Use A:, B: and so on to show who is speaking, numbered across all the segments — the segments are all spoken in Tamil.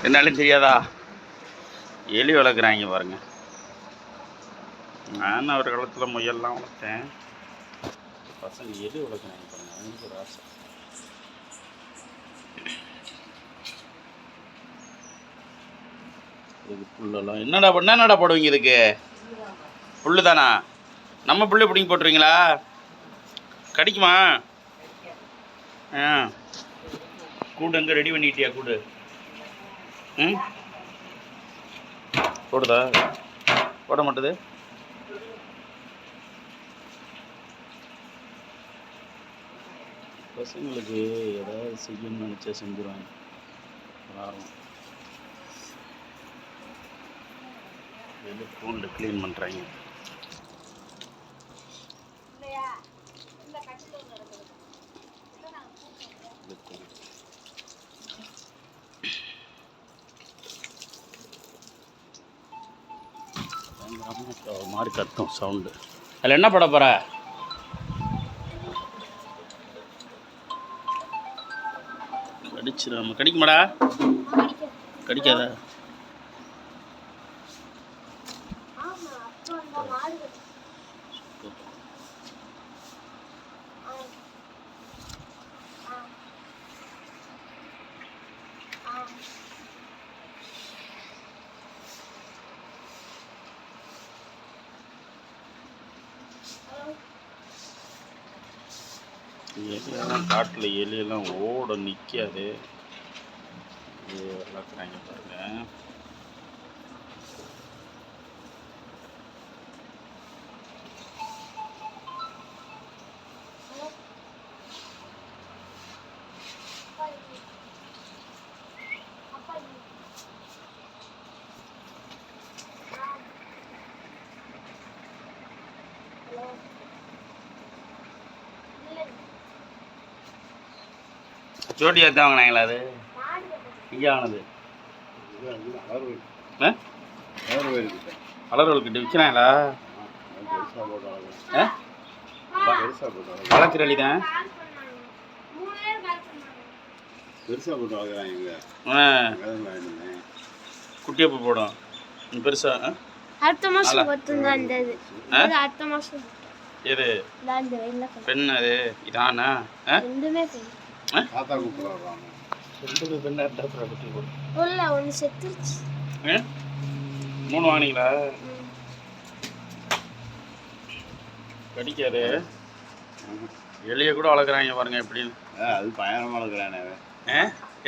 A: என்னாலும் தெரியாதா? எலி வளர்க்குறாங்க பாருங்க. நான் ஒரு காலத்தில் முயல்லாம் வளர்த்தேன். பசங்க எலி வளர்க்குறாங்க பாருங்க. அவங்களுக்கு ஒரு ஆசை. இதுக்கு புல்லெல்லாம் என்னடா போடுவீங்க இதுக்கு? புல்லு தானா? நம்ம புல்லு பிடிங்கி போட்டுருவீங்களா? கடிக்குமா? ஆ, கூடு எங்கே ரெடி பண்ணிட்டியா? கூடு ம் போடுதா? போட மாட்டுது. பசங்களுக்கு ஏதாவது செய்யணும்னு நினச்சா செஞ்சுருவாங்க. ஆர்வம் வெளியே ஃபோனில் க்ளீன் பண்ணுறாங்க. மாதிரி கத்தும் சவுண்டு. அதில் என்ன பட போகிற? கடிச்சிடாம. கடிக்குமாடா? கடிக்காதா? எலியெல்லாம் காட்டில் எலியெல்லாம் ஓட நிற்காது. வளர்க்குறாங்க பாருங்க. ஜோடி எடுத்து வாங்கினாங்களா? அது இங்கே வாங்கினது அலர்வல்கிட்ட விற்கிறாங்களா? வளர்க்குற அலி தான் பெருசாக போட்டு வளர்க்குறாங்க. குட்டியப்போ போடும் பெருசா. அடுத்த மாதம் அடுத்த மாதம் எது பெண்? அது இதானா? ரெண்டுமே மூணு வாங்கினீங்களா? கடிக்காது. எலியை கூட வளர்க்குறாங்க பாருங்க எப்படின்னு. அது பயணமாக வளர்க்குறானே.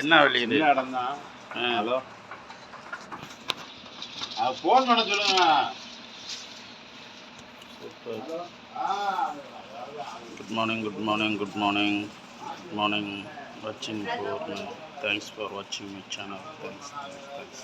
A: என்ன வெளி இது? இடம் தான். ஹலோ, ஃபோன் பண்ண சொல்லுங்க. Super. Good morning, good morning, good morning, good morning. Watching for me. Thanks for watching my channel. Thanks.